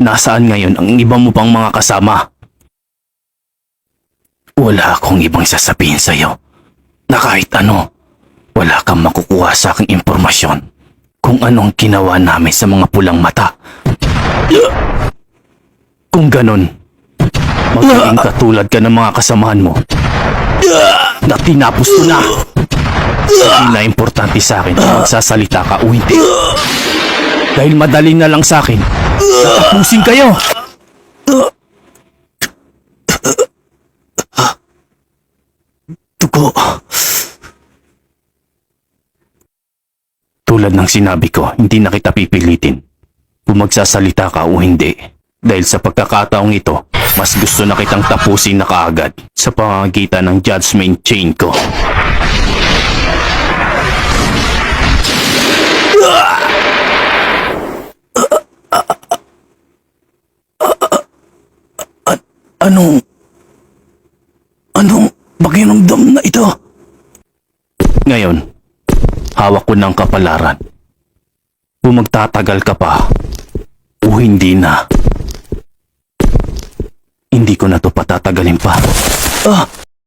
Nasaan ngayon ang iba mo pang mga kasama? Wala akong ibang sasabihin sa'yo na kahit ano, wala kang makukuha sa aking impormasyon kung anong ginawa namin sa mga pulang mata. Kung ganon, magiging katulad ka ng mga kasamahan mo na tinapos ko na. Hindi na importante sa akin kung magsasalita ka o hindi. Dahil madali na lang sa akin na tapusin kayo. Tugo. Tulad ng sinabi ko, hindi na kita pipilitin kung magsasalita ka o hindi. Dahil sa pagkakataong ito, mas gusto na kitang tapusin na kaagad sa pamamagitan ng judgment chain ko. Anong pakiramdam na ito? Ngayon, hawak ko ng kapalaran. Kung magtatagal ka pa o hindi na, hindi ko na to patatagalin pa.